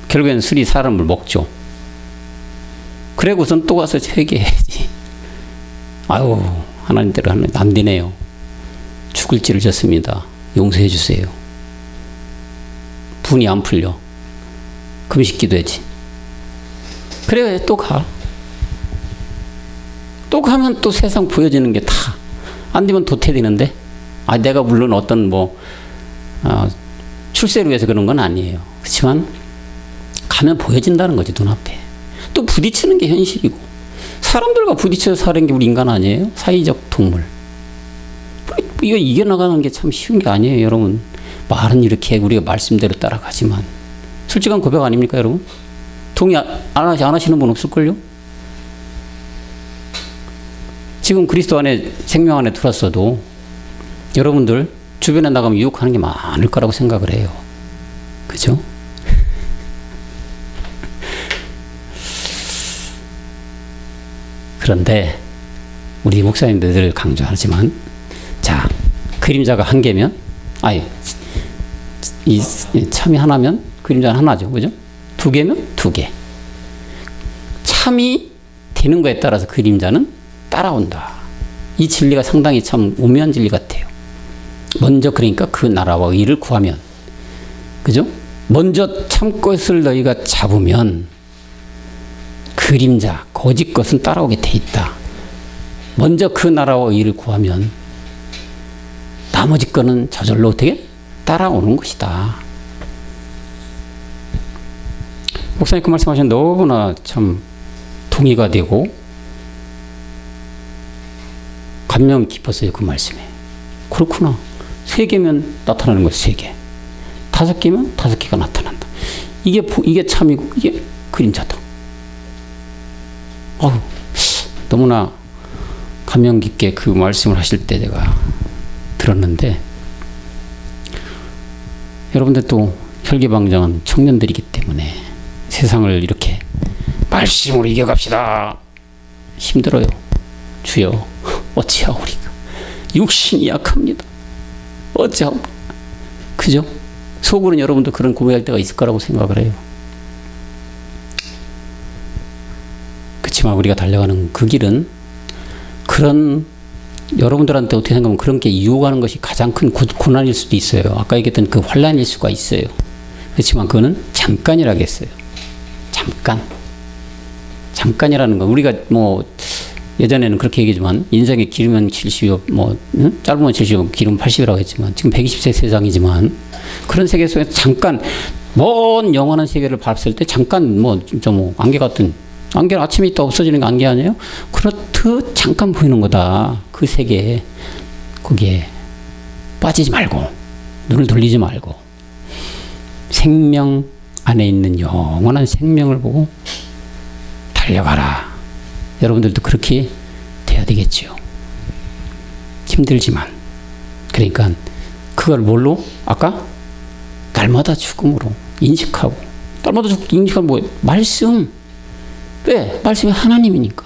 결국에는 술이 사람을 먹죠. 그래고선 또 가서 회개해야지. 아유, 하나님대로 하면 안 되네요. 죽을 죄를 졌습니다. 용서해 주세요. 분이 안 풀려. 금식 기도해야지. 그래 또 가. 또 가면 또 세상 보여지는 게 다 안 되면 도태되는데, 내가 물론 어떤 출세를 위해서 그런 건 아니에요. 그렇지만 가면 보여진다는 거지, 눈앞에. 또 부딪히는 게 현실이고, 사람들과 부딪혀서 사는 게 우리 인간 아니에요? 사회적 동물. 이거 이겨나가는 게 참 쉬운 게 아니에요, 여러분. 말은 이렇게 우리가 말씀대로 따라가지만 솔직한 고백 아닙니까, 여러분? 동의 안 하시는 분 없을걸요? 지금 그리스도 안에, 생명 안에 들어왔어도 여러분들 주변에 나가면 유혹하는 게 많을 거라고 생각을 해요. 그죠? 그런데 우리 목사님들 늘 강조하지만, 자, 그림자가 한 개면, 이 참이 하나면 그림자는 하나죠. 그죠? 2개면 2개. 참이 되는 거에 따라서 그림자는 따라온다. 이 진리가 상당히 참 오묘한 진리 같아요. 먼저 그러니까 그 나라와 의를 구하면, 그죠? 먼저 참 것을 너희가 잡으면 그림자, 거짓 것은 따라오게 돼 있다. 먼저 그 나라와 의를 구하면 나머지 거는 저절로 어떻게 따라오는 것이다. 목사님 그 말씀하신 너무나 참 동의가 되고 감명 깊었어요, 그 말씀에. 그렇구나. 3개면 나타나는 거예요, 3개. 5개면 5개가 나타난다. 이게 참이고 이게 그림자다. 너무나 감명 깊게 그 말씀을 하실 때 제가 들었는데, 여러분들 또 혈기방장한 청년들이기 때문에 세상을 이렇게 말씀으로 이겨갑시다. 힘들어요. 주여, 어찌하오리까. 육신이 약합니다. 어찌하오리까. 그죠? 속으로는 여러분도 그런 고백할 때가 있을 거라고 생각을 해요. 그렇지만 우리가 달려가는 그 길은, 그런 여러분들한테 어떻게 생각하면 그런 게 유혹하는 것이 가장 큰 고난일 수도 있어요. 아까 얘기했던 그 환란일 수가 있어요. 그렇지만 그거는 잠깐이라고 했어요. 잠깐이라는 건, 우리가 예전에는 그렇게 얘기지만, 인생에 길으면 70여, 짧으면 70여, 길으면 80이라고 했지만, 지금 120세 세상이지만, 그런 세계 속에서 잠깐, 먼 영원한 세계를 봤을 때, 잠깐, 진짜 안개 같은, 안개는 아침에 있다 없어지는 게 안개 아니에요? 그렇듯 잠깐 보이는 거다. 그 세계에, 거기에 빠지지 말고, 눈을 돌리지 말고, 생명 안에 있는 영원한 생명을 보고 달려가라. 여러분들도 그렇게 돼야 되겠죠. 힘들지만. 그러니까 그걸 뭘로? 아까 날마다 죽음으로 인식하고, 날마다 인식하면 뭐예요? 말씀. 왜? 말씀이 하나님이니까.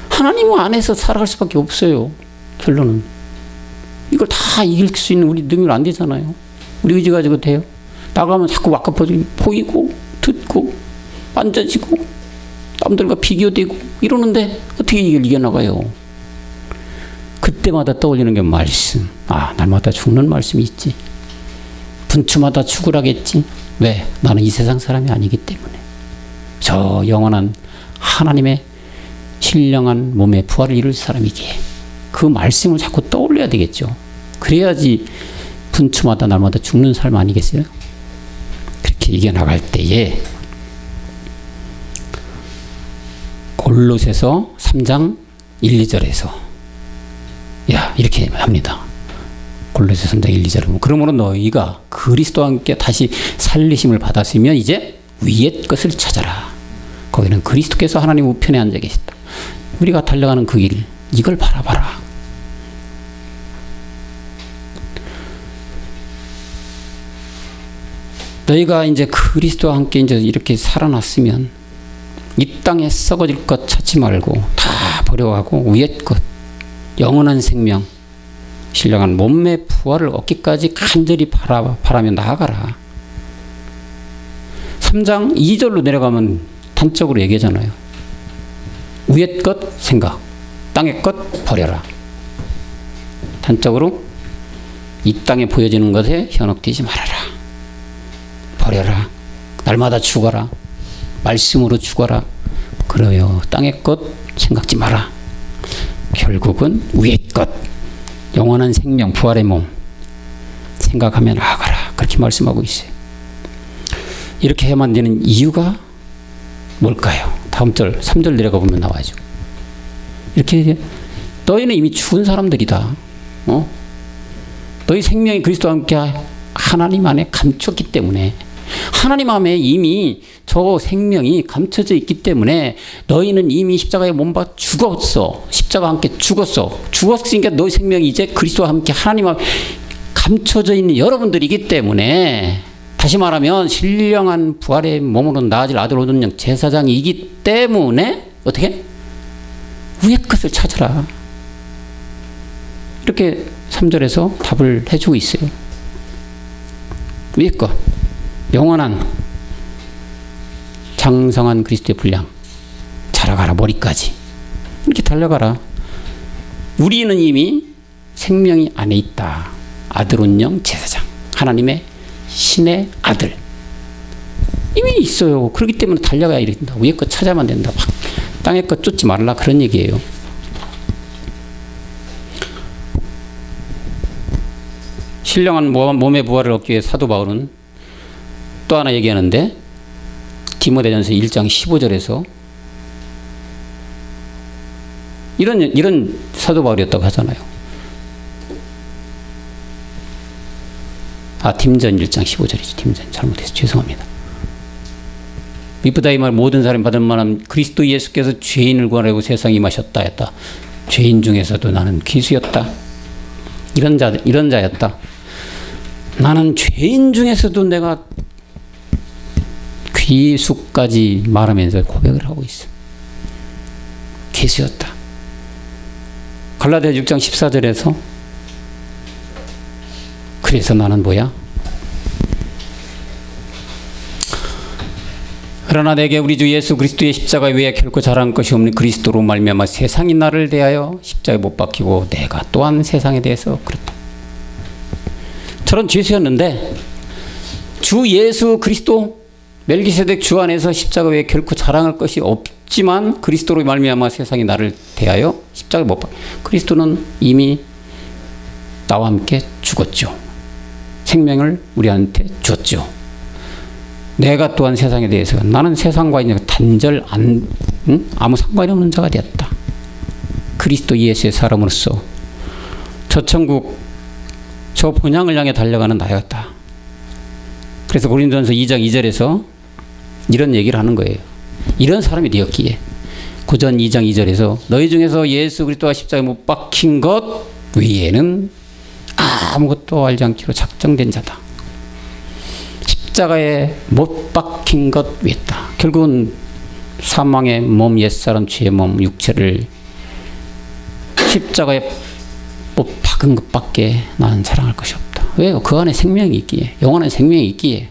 하나님 안에서 살아갈 수밖에 없어요. 결론은. 이걸 다 이길 수 있는 우리 능력 안 되잖아요. 우리 의지 가지고 돼요? 나가면 자꾸 보이고, 듣고, 만져지고, 남들과 비교되고, 이러는데 어떻게 이걸 이겨나가요? 그때마다 떠올리는 게 말씀. 날마다 죽는 말씀이 있지. 분추마다 죽으라겠지. 왜? 나는 이 세상 사람이 아니기 때문에. 저 영원한 하나님의 신령한 몸의 부활을 이룰 사람이기에 그 말씀을 자꾸 떠올려야 되겠죠. 그래야지 분추마다 날마다 죽는 삶 아니겠어요? 그렇게 이겨나갈 때에 골로새서 3장 1, 2절에서 이렇게 합니다. 골로새서 3장 1, 2절은 그러므로 너희가 그리스도와 함께 다시 살리심을 받았으면 이제 위의 것을 찾아라. 거기는 그리스도께서 하나님 우편에 앉아 계시다. 우리가 달려가는 그 길, 이걸 바라봐라. 너희가 이제 그리스도와 함께 이제 이렇게 살아났으면 이 땅에 썩어질 것 찾지 말고 다 버려가고 위의 것, 영원한 생명, 신령한 몸의 부활을 얻기까지 간절히 바라며 나아가라. 3장 2절로 내려가면 단적으로 얘기하잖아요. 위의 것 생각, 땅의 것 버려라. 단적으로 이 땅에 보여지는 것에 현혹되지 말아라. 버려라. 날마다 죽어라. 말씀으로 죽어라. 그래요. 땅의 것 생각지 마라. 결국은 위의 것, 영원한 생명, 부활의 몸 생각하며 나아가라. 그렇게 말씀하고 있어요. 이렇게 해야만 되는 이유가 뭘까요? 다음 절 3절 내려가 보면 나와야죠. 이렇게 너희는 이미 죽은 사람들이다. 너희 생명이 그리스도와 함께 하나님 안에 감췄기 때문에, 하나님 안에 이미 저 생명이 감춰져 있기 때문에 너희는 이미 십자가에 못 박혀 죽었어. 십자가와 함께 죽었어. 죽었으니까 너희 생명이 이제 그리스도와 함께 하나님 앞에 감춰져 있는 여러분들이기 때문에, 다시 말하면 신령한 부활의 몸으로 나아질 아들 오는 영 제사장이기 때문에 어떻게? 위의 것을 찾아라. 이렇게 3절에서 답을 해주고 있어요. 위의 것, 영원한 장성한 그리스도의 분량 자라가라. 머리까지 이렇게 달려가라. 우리는 이미 생명이 안에 있다. 아들 온영 제사장, 하나님의 신의 아들 이미 있어요. 그렇기 때문에 달려가야 된다. 위의 것 찾아만 된다. 땅의 것 쫓지 말라, 그런 얘기예요. 신령한 몸의 부활을 얻기 위해 사도 바울은 또 하나 얘기하는데, 디모데전서 1장 15절에서 이런 사도 바울이었다고 하잖아요. 팀전 1장 15절이죠. 팀전 잘못해서 죄송합니다. 미쁘다 이 말 모든 사람이 받을 만한 그리스도 예수께서 죄인을 구하려고 세상에 임하셨다 했다. 죄인 중에서도 나는 귀수였다. 이런 자였다. 나는 죄인 중에서도 내가 귀수까지 말하면서 고백을 하고 있어. 귀수였다. 갈라디아 6장 14절에서 그래서 나는 뭐야? 그러나 내게 우리 주 예수 그리스도의 십자가 외에 결코 자랑할 것이 없는 그리스도로 말미암아 세상이 나를 대하여 십자가에 못 박히고 내가 또한 세상에 대해서 그렇다. 저런 죄수였는데 주 예수 그리스도 멜기세덱 주 안에서 십자가 외에 결코 자랑할 것이 없지만 그리스도로 말미암아 세상이 나를 대하여 십자가에 못 박혀. 그리스도는 이미 나와 함께 죽었죠. 생명을 우리한테 줬죠. 내가 또한 세상에 대해서 나는 세상과 있는 단절 아무 상관이 없는 자가 되었다. 그리스도 예수의 사람으로서 저 천국 저 본향을 향해 달려가는 나였다. 그래서 고린도전서 2장 2절에서 이런 얘기를 하는 거예요. 이런 사람이 되었기에 고전 2장 2절에서 너희 중에서 예수 그리스도와 십자가에 못 박힌 것 외에는 아무것도 알지 않기로 작정된 자다. 십자가에 못 박힌 것 외다. 결국은 사망의 몸, 옛사람, 죄의 몸, 육체를 십자가에 못 박은 것밖에 나는 자랑할 것이 없다. 왜요? 그 안에 생명이 있기에, 영원한 생명이 있기에.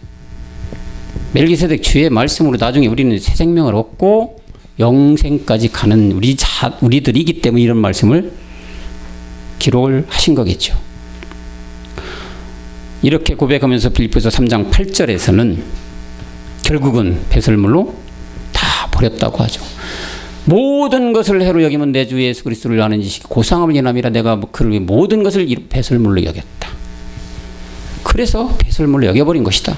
멜기세덱 주의 말씀으로 나중에 우리는 새 생명을 얻고 영생까지 가는 우리들이기 때문에 이런 말씀을 기록을 하신 거겠죠. 이렇게 고백하면서 빌립보서 3장 8절에서는 결국은 배설물로 다 버렸다고 하죠. 모든 것을 해로 여기면 내 주 예수 그리스도를 아는 지식이 고상함을 인함이라 내가 그를 위해 모든 것을 배설물로 여겼다. 그래서 배설물로 여겨버린 것이다.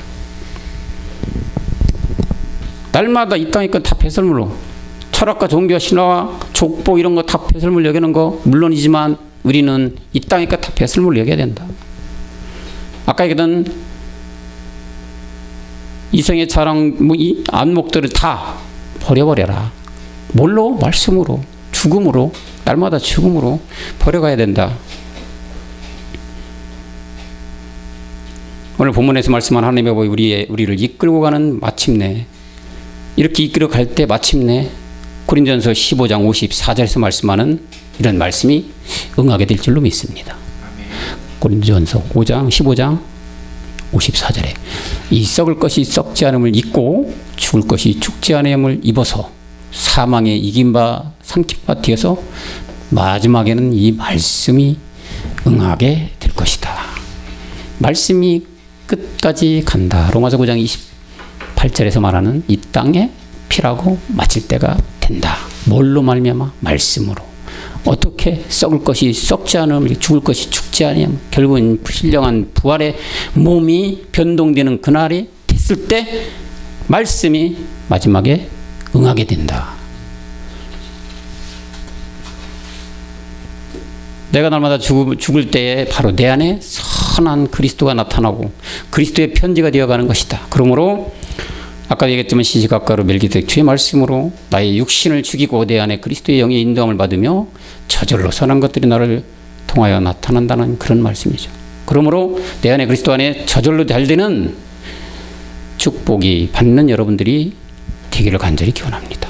날마다 이 땅의 것 다 배설물로, 철학과 종교와 신화와 족보 이런 거 다 배설물로 여기는 거 물론이지만 우리는 이 땅의 것 다 배설물로 여겨야 된다. 아까 얘기했던 이생의 자랑, 이 안목들을 다 버려버려라. 뭘로? 말씀으로, 죽음으로, 날마다 죽음으로 버려가야 된다. 오늘 본문에서 말씀한 하나님의 법이 우리를 이끌고 가는 마침내, 이렇게 이끌어 갈 때 마침내 고린도전서 15장 54절에서 말씀하는 이런 말씀이 응하게 될 줄로 믿습니다. 고린도전서 5장 15장 54절에 이 썩을 것이 썩지 않음을 입고 죽을 것이 죽지 않음을 입어서 사망에 이긴 바 삼킨 바 뒤에서 마지막에는 이 말씀이 응하게 될 것이다. 말씀이 끝까지 간다. 로마서 9장 28절에서 말하는 이 땅에 피라고 마칠 때가 된다. 뭘로 말미암아? 말씀으로. 어떻게? 썩을 것이 썩지 않으면 죽을 것이 죽지 않으면 결국은 신령한 부활의 몸이 변동되는 그날이 됐을 때 말씀이 마지막에 응하게 된다. 내가 날마다 죽을 때에 바로 내 안에 선한 그리스도가 나타나고 그리스도의 편지가 되어가는 것이다. 그러므로 아까 얘기했지만 시시각각으로 멜기세덱 주의 말씀으로 나의 육신을 죽이고 내 안에 그리스도의 영의 인도함을 받으며 저절로 선한 것들이 나를 통하여 나타난다는 그런 말씀이죠. 그러므로 내 안에 그리스도 안에 저절로 잘 되는 축복이 받는 여러분들이 되기를 간절히 기원합니다.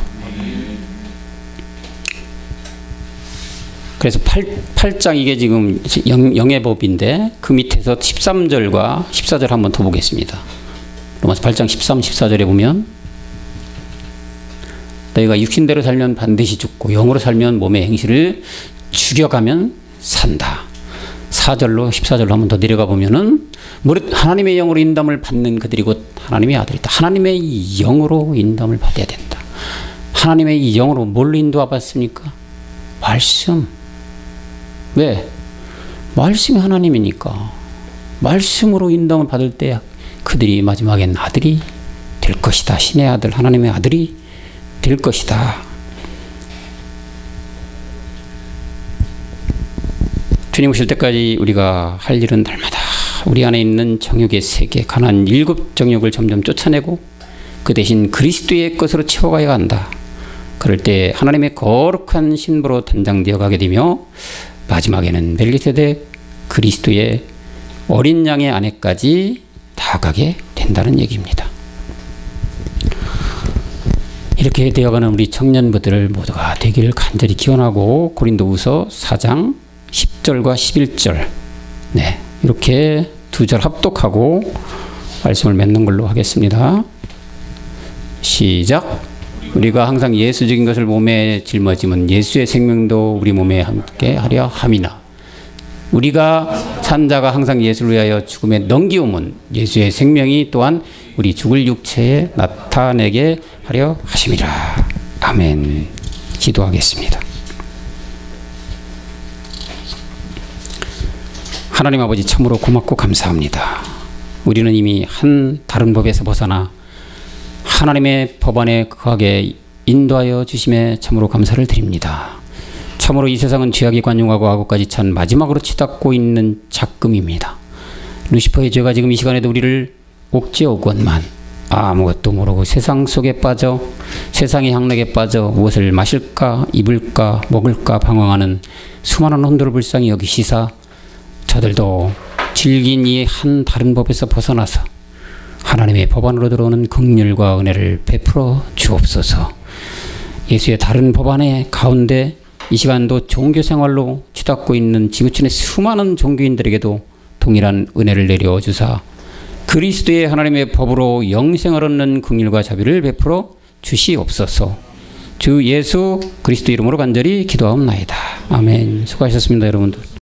그래서 8장 이게 지금 영의 법인데 그 밑에서 13절과 14절 한번 더 보겠습니다. 로마서 8장 13, 14절에 보면 너희가 육신대로 살면 반드시 죽고 영으로 살면 몸의 행실을 죽여가면 산다. 4절로 14절로 한번 더 내려가 보면은 무릇 하나님의 영으로 인도함을 받는 그들이 곧 하나님의 아들이다. 하나님의 영으로 인도함을 받아야 된다. 하나님의 영으로 뭘로 인도하 받습니까? 말씀. 왜? 말씀이 하나님이니까. 말씀으로 인도함을 받을 때 그들이 마지막엔 아들이 될 것이다. 신의 아들, 하나님의 아들이 될 것이다. 주님 오실 때까지 우리가 할 일은 날마다 우리 안에 있는 정욕의 세계, 가난 7 정욕을 점점 쫓아내고 그 대신 그리스도의 것으로 채워가야 한다. 그럴 때 하나님의 거룩한 신부로 단장되어 가게 되며 마지막에는 멜기세덱 그리스도의 어린 양의 안에까지 나아가게 된다는 얘기입니다. 이렇게 되어가는 우리 청년부들 모두가 되기를 간절히 기원하고 고린도후서 4장 10절과 11절 네, 이렇게 두 절 합독하고 말씀을 맺는 걸로 하겠습니다. 시작. 우리가 항상 예수적인 것을 몸에 짊어지면 예수의 생명도 우리 몸에 함께 하려 함이나 우리가 산 자가 항상 예수를 위하여 죽음에 넘기움은 예수의 생명이 또한 우리 죽을 육체에 나타내게 하려 하심이라. 아멘. 기도하겠습니다. 하나님 아버지 참으로 고맙고 감사합니다. 우리는 이미 한 다른 법에서 벗어나 하나님의 법 안에 거하게 인도하여 주심에 참으로 감사를 드립니다. 참으로 이 세상은 죄악이 관용하고 악어까지 찬 마지막으로 치닫고 있는 작금입니다. 루시퍼의 죄가 지금 이 시간에도 우리를 옥죄오건만 아무것도 모르고 세상 속에 빠져 세상의 향락에 빠져 무엇을 마실까 입을까 먹을까 방황하는 수많은 혼돈을 불쌍히 여기시사 저들도 질긴 이 한 다른 법에서 벗어나서 하나님의 법 안으로 들어오는 긍휼과 은혜를 베풀어 주옵소서. 예수의 다른 법 안에 가운데 이 시간도 종교생활로 치닫고 있는 지구촌의 수많은 종교인들에게도 동일한 은혜를 내려 주사 그리스도의 하나님의 법으로 영생을 얻는 긍휼과 자비를 베풀어 주시옵소서. 주 예수 그리스도 이름으로 간절히 기도하옵나이다. 아멘. 수고하셨습니다, 여러분들.